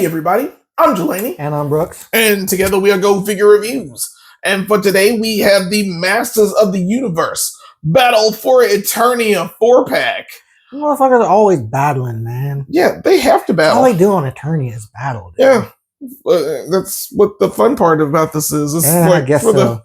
Hey everybody, I'm Jelani. And I'm Brooks. And together we are Go Figure Reviews. And for today we have the Masters of the Universe Battle for Eternia 4-pack. Motherfuckers are always battling, man. Yeah, they have to battle. All they do on Eternia is battle, dude. Yeah. That's what the fun part about this is. It's yeah, like I guess so.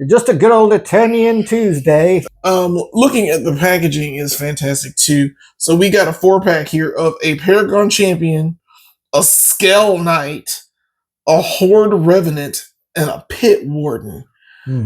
Just a good old Eternian Tuesday. Looking at the packaging is fantastic too. So we got a 4-pack here of a Paragon Champion, a Skel-Knight, a Horde Revenant, and a Pit Warden.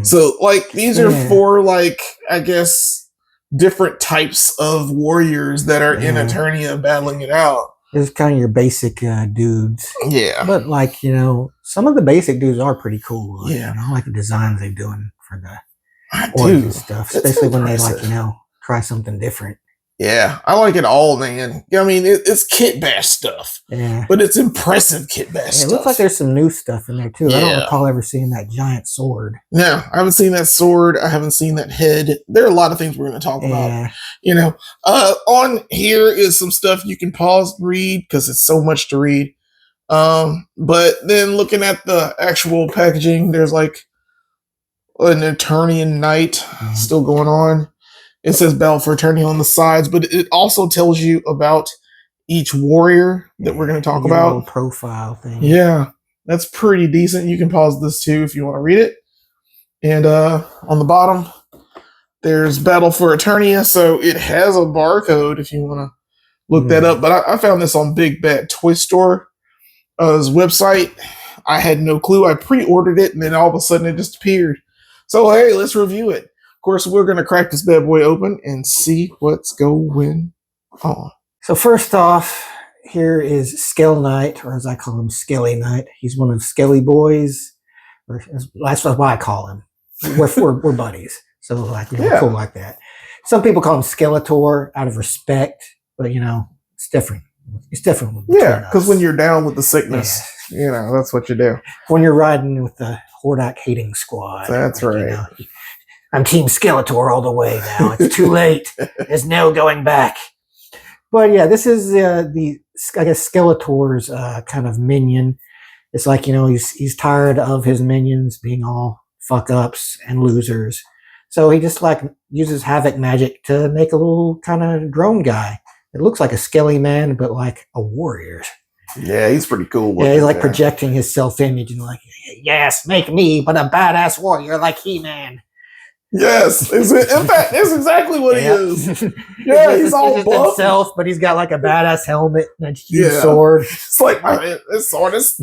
So, like, these are four, like, I guess, different types of warriors that are in Eternia battling it out. It's kind of your basic dudes. Yeah. But, like, you know, some of the basic dudes are pretty cool. Like, yeah. You know, I like the designs they're doing for the Origin stuff. Especially when they, like, you know, try something different. Yeah, I like it all, man. I mean, it's kit bash stuff. Yeah. But it's impressive kit bash stuff. It looks like there's some new stuff in there, too. Yeah. I don't recall ever seeing that giant sword. No, I haven't seen that sword. I haven't seen that head. There are a lot of things we're going to talk about. You know, on here is some stuff you can pause and read because it's so much to read. But then looking at the actual packaging, there's like an Eternian Knight still going on. It says Battle for Eternia on the sides, but it also tells you about each warrior that we're going to talk about. Little profile thing. Yeah, that's pretty decent. You can pause this too if you want to read it. And on the bottom, there's Battle for Eternia, so it has a barcode if you want to look that up. But I found this on Big Bad Toy Store, his website. I had no clue. I pre-ordered it, and then all of a sudden it just appeared. So hey, let's review it. Of course, we're going to crack this bad boy open and see what's going on. So first off, here is Skel-Knight, or as I call him, Skelly-Knight. He's one of Skelly boys. Or that's what I call him. We're buddies. So like, you know, cool like that. Some people call him Skeletor out of respect, but you know, it's different. It's different. Yeah, because when you're down with the sickness, you know, that's what you do. When you're riding with the Hordak hating squad. That's right. You know, I'm Team Skeletor all the way now. It's too late. There's no going back. But yeah, this is I guess Skeletor's kind of minion. It's like, you know, he's tired of his minions being all fuck ups and losers. So he just like uses havoc magic to make a little kind of drone guy. It looks like a skelly man, but like a warrior. Yeah, he's pretty cool. Yeah, he's like projecting his self-image and like, yes, make me, but a badass warrior like He-Man. Yes, in fact, that's exactly what he is. Yeah, he's all buff. Himself, but he's got like a badass helmet and a huge sword. It's like this sword is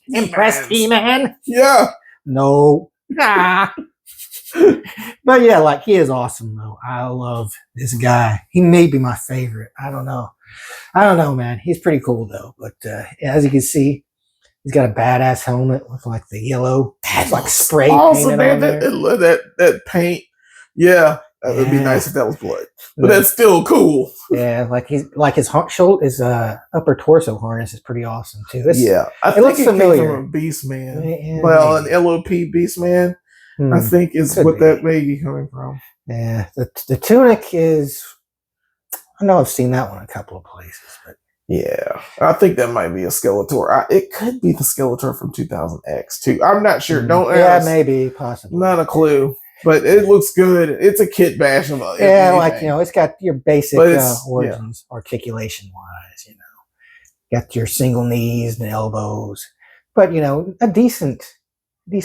impressed He-Man. Yeah. No. But yeah, like he is awesome though. I love this guy. He may be my favorite. I don't know, man. He's pretty cool though. But as you can see, he's got a badass helmet with like the yellow, like spray painted on there. That paint, that would be nice if that was blood, but that's still cool. Yeah, like his shoulder, his upper torso harness is pretty awesome too. I think it familiar. Came from a Beast Man. An LOP Beast Man, I think is what that may be coming from. Yeah, the tunic is. I know I've seen that one a couple of places, but. Yeah, I think that might be a Skeletor. It could be the Skeletor from 2000X too. I'm not sure. Don't ask. Maybe, possibly. Not a clue, but it looks good. It's a kit bash of like, you know, it's got your basic origins, articulation wise. You know, got your single knees and elbows, but you know, a decent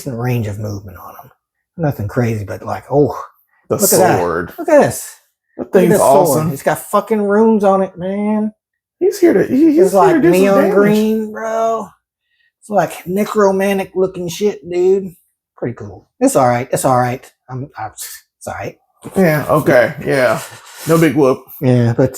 range of movement on them. Nothing crazy, but like, the sword. Look at this. That thing's awesome. It's got fucking runes on it, man. He's here to. He's like here to do neon green, bro. It's like necromantic looking shit, dude. Pretty cool. It's all right. It's all right. It's all right. Yeah. Okay. Yeah. No big whoop. Yeah, but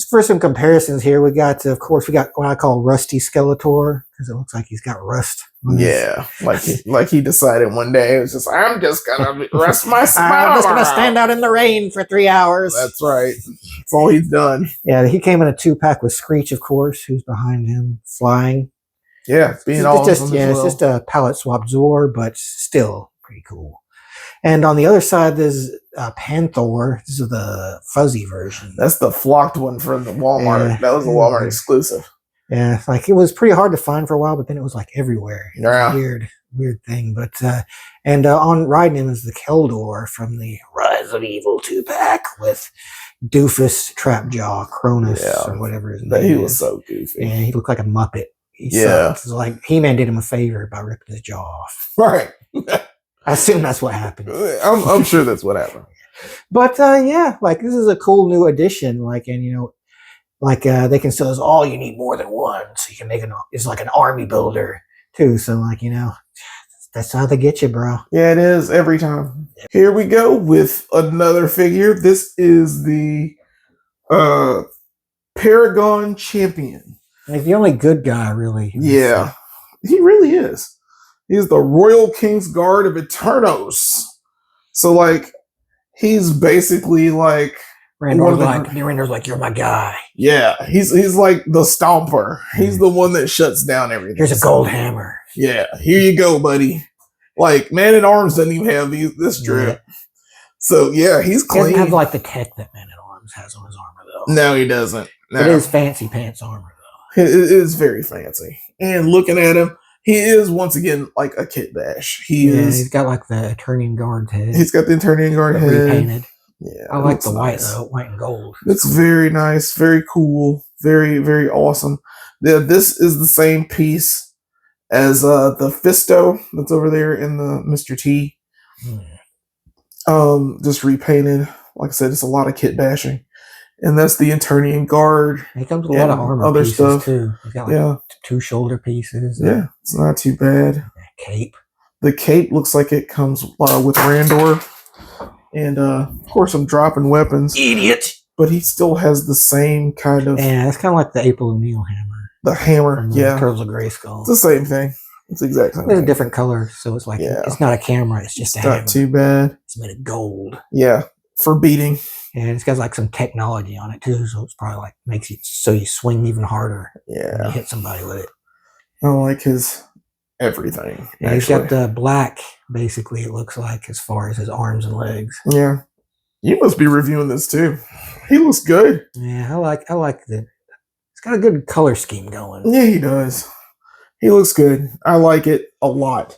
for some comparisons here, we got what I call Rusty Skeletor because it looks like he's got rust. Like he decided one day it was just I'm just gonna rest my spine. I'm just gonna stand out in the rain for 3 hours. That's right. That's all he's done. Yeah, he came in a 2-pack with Screech, of course, who's behind him flying. Yeah, it's just a palette swap Zor, but still pretty cool. And on the other side, there's Panther. This is the fuzzy version. That's the flocked one from the Walmart. That was the Walmart exclusive. Yeah, it's like it was pretty hard to find for a while, but then it was like everywhere. Yeah. Weird thing. But on riding him is the Keldor from the Rise of Evil 2-pack with Doofus, Trapjaw, Cronus, or whatever his name is. He was so goofy. Yeah, he looked like a Muppet. He yeah. It's like He-Man did him a favor by ripping his jaw off. Right. I assume that's what happened. I'm sure that's what happened. But yeah, like this is a cool new addition. Like, and they can sell us all. You need more than one, so you can make it's like an army builder too. So like that's how they get you, bro. Yeah, it is every time. Here we go with another figure. This is the Paragon Champion. Like the only good guy, really. Yeah, he really is. He's the Royal King's Guard of Eternos. So like, he's basically like. Rando's like, you're my guy. Yeah, he's like the stomper. He's the one that shuts down everything. Here's a gold hammer. Yeah, here you go, buddy. Like, Man-at-Arms doesn't even have this drip. Yeah. So yeah, he's clean. He doesn't have like the tech that Man-at-Arms has on his armor though. No, he doesn't. No. It is fancy pants armor though. It is very fancy. And looking at him, he is once again like a Kit Bash. He's got like the Eternian Guard head. He's got the Eternian Guard head. Repainted. Yeah, I like the white though, white and gold. It's very nice, very cool, very, very awesome. Yeah, this is the same piece as the Fisto that's over there in the Mr. T. Just repainted. Like I said, it's a lot of kit bashing. And that's the Eternian Guard. It comes with a lot of armor other pieces stuff too. It's got like 2 shoulder pieces. Yeah, it's not too bad. Cape. The cape looks like it comes with Randor. And of course, I'm dropping weapons. Idiot! But he still has the same kind of. Yeah, it's kind of like the April O'Neil hammer. The hammer, yeah. Turtles of Grayskull. It's the same thing. It's exactly. It's a different color, so it's like it's not a camera. It's just a hammer. Not too bad. It's made of gold. Yeah, for beating. And it's got like some technology on it too, so it's probably like makes it so you swing even harder. Yeah, when you hit somebody with it. I like his everything. Yeah, he's got the black. Basically, it looks like as far as his arms and legs. Yeah, you must be reviewing this too. He looks good. Yeah, I like the. It's got a good color scheme going. Yeah, he does. He looks good. I like it a lot.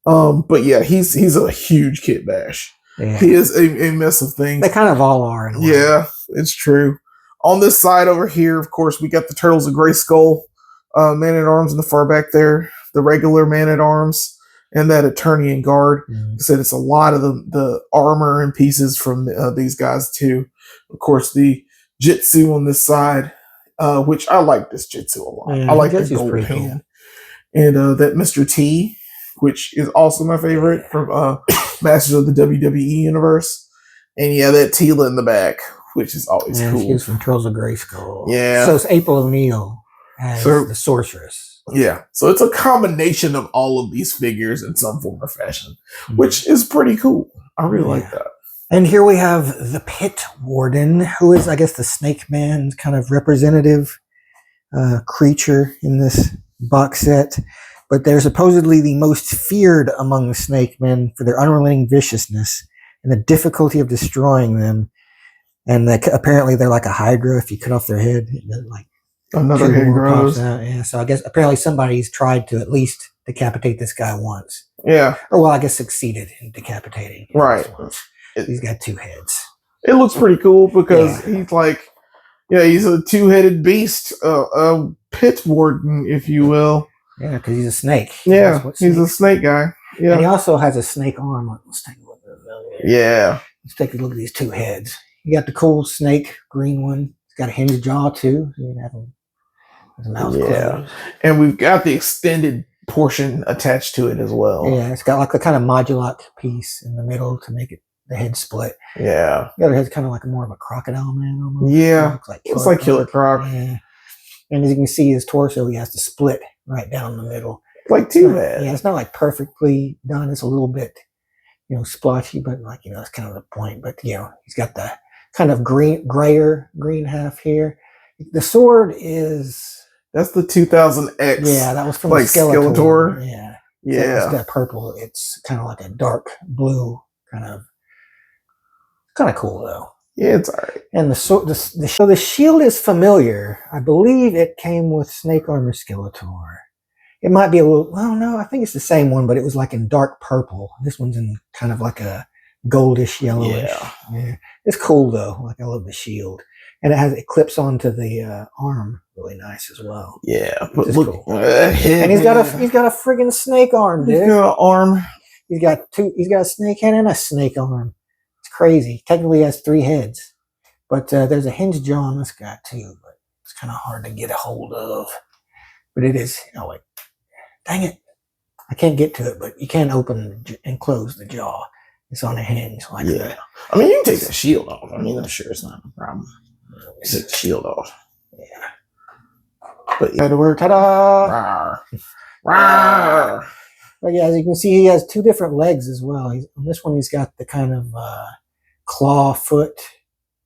But yeah, he's a huge Kit Bash. Yeah. He is a mess of things. They kind of all are. In a way. Yeah, it's true. On this side over here, of course, we got the Turtles of Grayskull, Man-at-Arms in the far back there, the regular Man-at-Arms, and that Eternian Guard. I said it's a lot of the armor and pieces from these guys too. Of course, the Jitsu on this side, which I like this Jitsu a lot. Yeah, I like the gold hand. Cool. And that Mr. T, which is also my favorite from Masters of the WWE Universe. And yeah, that Tila in the back, which is always cool. She's from Turtles of Grayskull. Yeah. So it's April O'Neil as the sorceress. Yeah. So it's a combination of all of these figures in some form or fashion, which is pretty cool. I really like that. And here we have the Pit Warden, who is, I guess, the Snake Man's kind of representative creature in this box set. But they're supposedly the most feared among the Snake Men for their unrelenting viciousness and the difficulty of destroying them. And apparently they're like a Hydra. If you cut off their head, like another head grows. Yeah, so I guess apparently somebody's tried to at least decapitate this guy once. Yeah. Or well, I guess succeeded in decapitating him right. once. He's got 2 heads. It looks pretty cool because he's like, he's a 2-headed beast, a Pit Warden, if you will. Yeah, because he's a snake. Yeah, he's a snake guy. Yeah, and he also has a snake arm. Let's take a look at it. Yeah. Let's take a look at these 2 heads. You got the cool snake green one. It's got a hinged jaw too. So you can have his mouth closed. And we've got the extended portion attached to it as well. Yeah, it's got like a kind of modulate piece in the middle to make it the head split. Yeah. The other head's kind of like more of a crocodile man almost. Yeah. It's like Killer Croc. Yeah. And as you can see, his torso, he has to split right down the middle. Like 2 heads. Yeah, it's not like perfectly done. It's a little bit, splotchy, but like, that's kind of the point. But, he's got the kind of grayer green half here. The sword is... That's the 2000X. Yeah, that was from like Skeletor. Yeah. Yeah. So it's got purple. It's kind of like a dark blue kind of cool, though. Yeah, it's alright. And so the shield is familiar. I believe it came with Snake Armor Skeletor. It might be a little, well, no, I think it's the same one, but it was like in dark purple. This one's in kind of like a goldish yellowish. Yeah. It's cool though. Like I love the shield. And it clips onto the arm really nice as well. Yeah, but look, cool. And he's got a friggin' snake arm, dude. He's got an arm. He's got a snake head and a snake arm. It's crazy. Technically he has 3 heads. But there's a hinge jaw on this guy too, but it's kind of hard to get a hold of. But it is, oh wait. Dang it. I can't get to it, but you can open and close the jaw. It's on a hinge like that. I mean, you can take the shield off. I mean, I'm sure it's not a problem. Take the shield off. Yeah. But you had to work. Ta-da! Rawr. But yeah, as you can see, he has 2 different legs as well. On this one, he's got the kind of claw foot.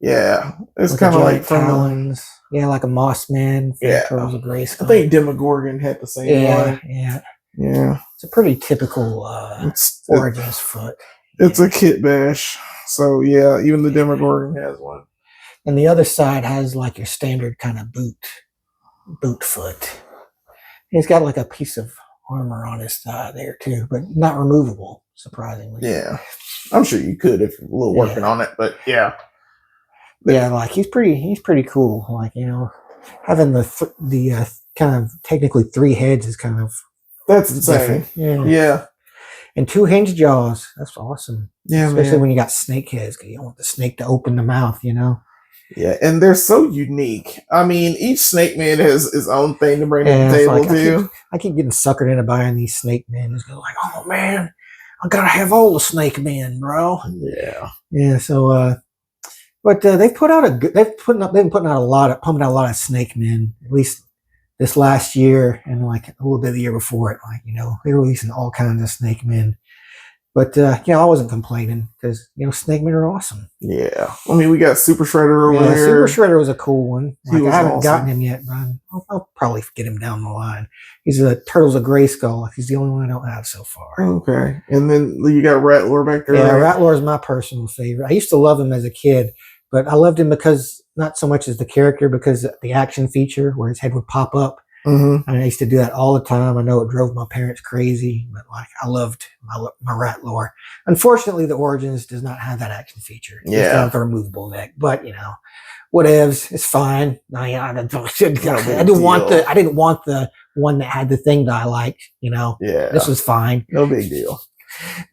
Yeah. It's kind of like talons. Yeah, like a Mossman. Yeah. Turtles of Grayskull. I think Demogorgon had the same one. Yeah. It's a pretty typical Origins foot. It's a kit bash. So yeah, even the Demogorgon has one. And the other side has like your standard kind of boot foot. He's got like a piece of armor on his thigh there too, but not removable, surprisingly. Yeah. I'm sure you could if you're a little working on it, but yeah. Yeah, like he's pretty cool. Like, you know, having the kind of technically 3 heads is kind of that's insane. Yeah. And 2 hinge jaws. That's awesome. Yeah, especially when you got snake heads, because you don't want the snake to open the mouth, you know. Yeah, and they're so unique. I mean, each Snake Man has his own thing to bring to the table too. I keep getting suckered into buying these Snake Men. It's like, oh man, I gotta have all the Snake Men, bro. Yeah. Yeah. So, but they've been pumping out a lot of Snake Men, at least this last year and like a little bit of the year before it. Like, you know, they're releasing all kinds of Snake Men. But, you know, I wasn't complaining because, you know, Snake Men are awesome. Yeah. I mean, we got Super Shredder over there. Super Shredder was a cool one. Like, I haven't gotten him yet, but I'll probably get him down the line. He's a Turtles of Grayskull. He's the only one I don't have so far. Okay. And then you got Rattler back there. Yeah, Rattler is my personal favorite. I used to love him as a kid, but I loved him because, not so much as the character, because the action feature where his head would pop up. Mm-hmm. I used to do that all the time. I know it drove my parents crazy, but like I loved my Rattler. Unfortunately, the Origins does not have that action feature. It's got the removable neck, but you know, whatevs. It's fine. I didn't want the one that had the thing that I liked. You know, this was fine. No big deal.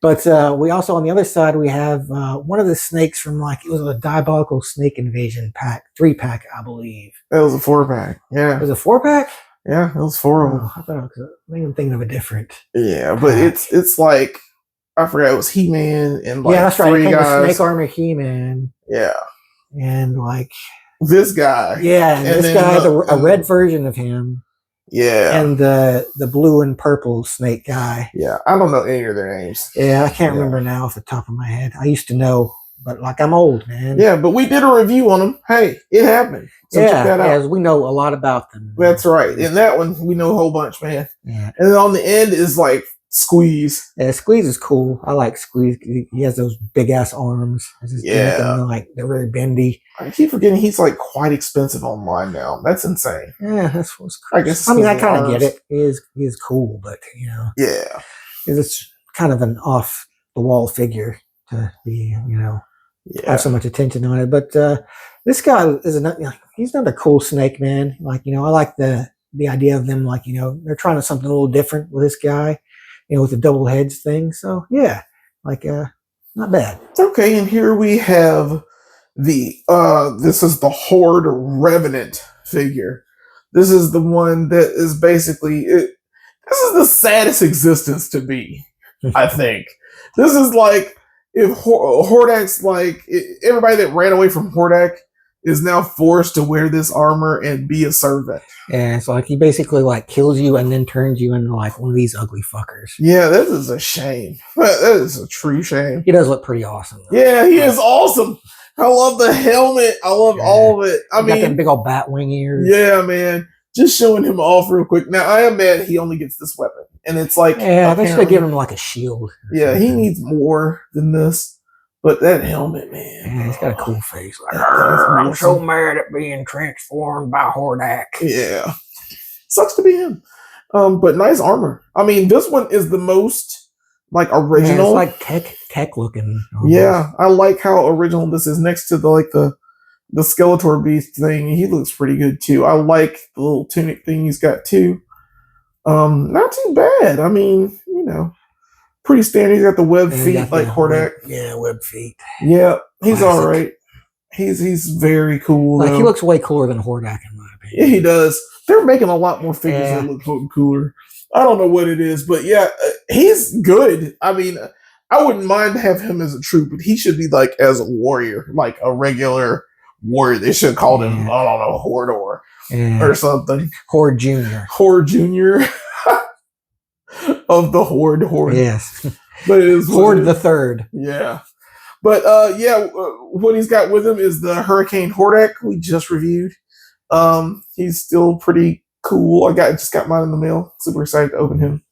But we also on the other side we have one of the snakes from like it was a Diabolical Snake Invasion pack, 3-pack, I believe. It was a 4-pack. Yeah, it was a 4-pack. Yeah, it was 4 of them. I thought I was thinking of a different. Yeah, but it's like I forgot it was He-Man and like that's right. 3 guys. Snake Armor He-Man. Yeah, and like this guy. Yeah, and this guy, a red version of him. Yeah, and the blue and purple snake guy. Yeah, I don't know any of their names. Yeah, I can't remember now off the top of my head. I used to know, but like I'm old, man. Yeah, but we did a review on them. Hey, it happened. So check that out. We know a lot about them. That's right. In that one, we know a whole bunch, man. Yeah. And then on the end is like Squeeze. Yeah, Squeeze is cool. I like Squeeze. He has those big ass arms. Like they're really bendy. I keep forgetting he's like quite expensive online now. That's insane. Yeah, that's what's cool. I guess. I mean, I kind of get it. He is cool, but you know. Yeah. It's kind of an off the wall figure to be, you know. Have so much attention on it, but this guy is he's another cool Snake Man. Like, you know, I like the idea of them, like, you know, they're trying something a little different with this guy, you know, with the double heads thing. So yeah, like not bad. Okay, and here we have the this is the Horde Revenant figure. This is the one that is basically this is the saddest existence to be. I think this is like. If Hordak's like everybody that ran away from Hordak is now forced to wear this armor and be a servant. Yeah, it's like he basically like kills you and then turns you into like one of these ugly fuckers. Yeah, that is a shame. That is a true shame. He does look pretty awesome, though. Yeah, he is awesome. I love the helmet. I love all of it. I mean, got them big old bat wing ears. Yeah, man. Just showing him off real quick. Now, I am mad he only gets this weapon. And it's like... Yeah, they should have given him like a shield. Yeah, he needs more than this. But that helmet, man. Yeah, he's got a cool face. Like, I'm so mad at being transformed by Hordak. Yeah. Sucks to be him. But nice armor. I mean, this one is the most like original. Yeah, it's like tech looking. Almost. Yeah, I like how original this is next to the Skeletor beast thing. He looks pretty good too. I like the little tunic thing he's got too. Not too bad. I mean, pretty standard. He's got the web feet like Hordak. Yeah, web feet. Yeah, he's all right. He's very cool. Like he looks way cooler than Hordak in my opinion. Yeah, he does. They're making a lot more figures that look cooler. I don't know what it is, but yeah, he's good. I mean, I wouldn't mind to have him as a troop, but he should be like as a warrior, like a regular warrior. They should have called him, I don't know, Horde or something. Horde Junior. Horde Junior of the Horde. Yes. But it is Horde the Third. Yeah. But what he's got with him is the Hurricane Hordak we just reviewed. He's still pretty cool. I just got mine in the mail. Super excited to open him.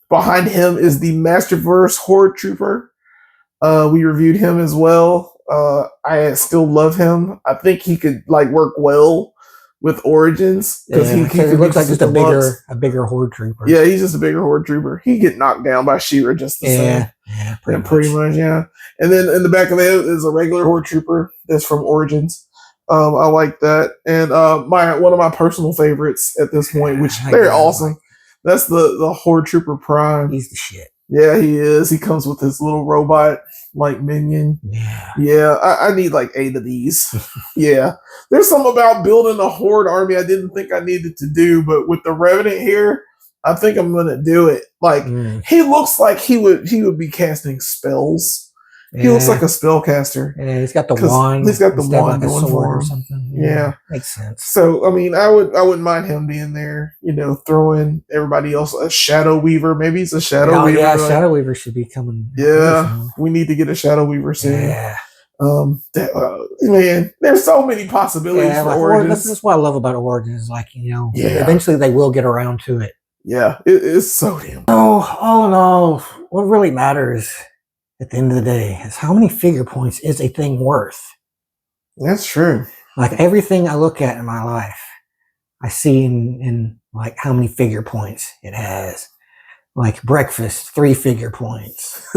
Behind him is the Masterverse Horde Trooper. We reviewed him as well. I still love him. I think he could work well with Origins because he looks like just a bigger Horde Trooper. Yeah, he's just a bigger Horde Trooper. He get knocked down by She-Ra just the same. Yeah, pretty much. Yeah. And then in the back of it is a regular Horde Trooper that's from Origins. I like that. And one of my personal favorites at this point, which they're awesome. That's the Horde Trooper Prime. He's the shit. Yeah, he is. He comes with his little robot minion. Yeah. I need 8 of these. Yeah. There's something about building a Horde army I didn't think I needed to do, but with the Revenant here, I think I'm gonna do it. He looks like he would be casting spells. He looks like a spellcaster. Yeah, he's got the wand. He's got the wand going for him or something. Yeah, makes sense. So I mean, I wouldn't mind him being there. Throwing everybody else a Shadow Weaver. Maybe he's a Shadow Weaver. Yeah, Shadow Weaver should be coming. Yeah, we need to get a Shadow Weaver soon. Yeah. Man, there's so many possibilities for Origins. This is what I love about Origins. Eventually they will get around to it. Yeah, it is so damn. All in all, what really matters at the end of the day is how many figure points is a thing worth. That's true. Everything I look at in my life, I see in how many figure points it has. Breakfast, 3 figure points.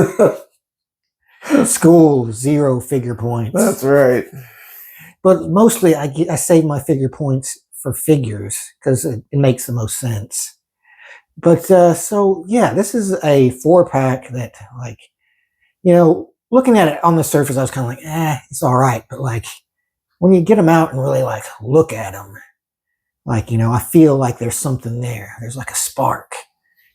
School, 0 figure points. That's right. But mostly I save my figure points for figures because it makes the most sense. But this is a 4-pack that looking at it on the surface, I was kind of it's all right. But when you get them out and really look at them, I feel like there's something there. There's a spark.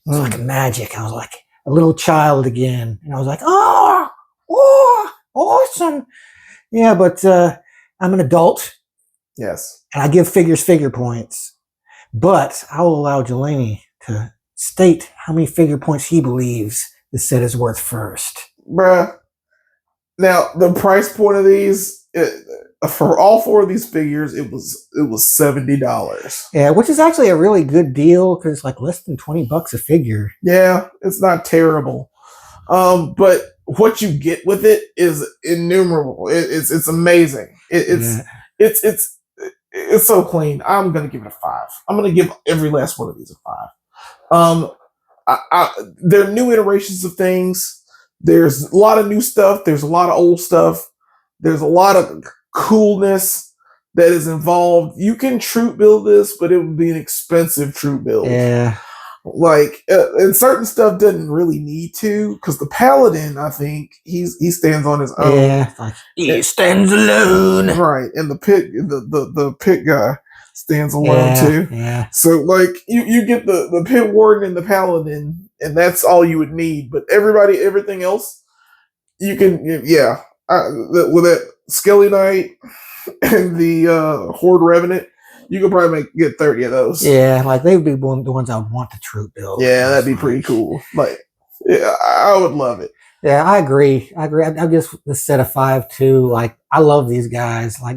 It's like a magic. I was like a little child again. And I was like, oh, awesome. Yeah, but I'm an adult. Yes. And I give figures figure points. But I will allow Jelani to state how many figure points he believes the set is worth first. Bruh. Now, the price point of these, for all 4 of these figures, it was $70. Yeah, which is actually a really good deal because it's less than $20 a figure. Yeah, it's not terrible. But what you get with it is innumerable. It's amazing. It's so clean. I'm gonna give it a 5. I'm gonna give every last one of these a 5. There are new iterations of things. There's a lot of new stuff. There's a lot of old stuff. There's a lot of coolness that is involved. You can troop build this, but it would be an expensive troop build. Yeah. And certain stuff doesn't really need to, because the Paladin, I think, he stands on his own. Yeah. He stands alone. Right. And the pit guy stands alone too. Yeah. So you get the pit warden and the Paladin, and that's all you would need. But everything else, you can with that Skel-Knight and the Horde Revenant, you could probably get 30 of those. Yeah, they would be the ones I would want to troop build. Yeah, that'd be pretty cool. I would love it. Yeah, I agree. I guess the set of 5 too. I love these guys. I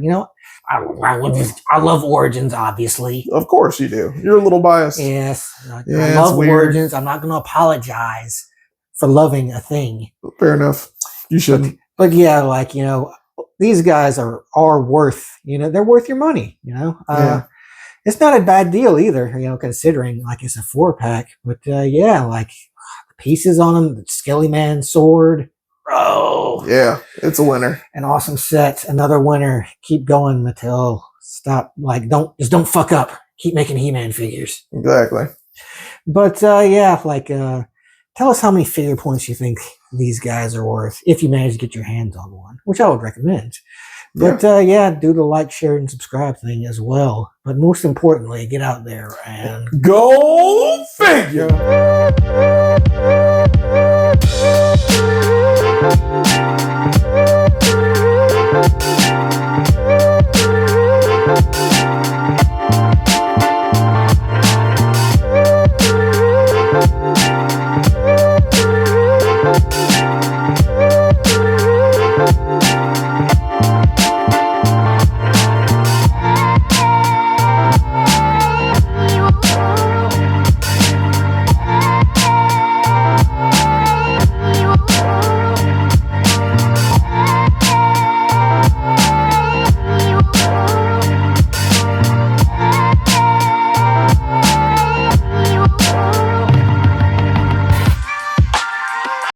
love Origins, obviously. Of course you do. You're a little biased. Yes. I love Origins. I'm not going to apologize for loving a thing. Fair enough. You shouldn't. But yeah, like, you know, these guys are worth, you know, they're worth your money, you know. Yeah. It's not a bad deal either, you know, considering like it's a 4-pack. But yeah, like the pieces on them, the Skelly Man sword, bro. Yeah, it's a winner. An awesome set, another winner. Keep going, Mattel. Stop, like, don't fuck up. Keep making He-Man figures. Exactly. But yeah, like, tell us how many figure points you think these guys are worth if you manage to get your hands on one, which I would recommend. But yeah, do the like, share, and subscribe thing as well. But most importantly, get out there and go figure.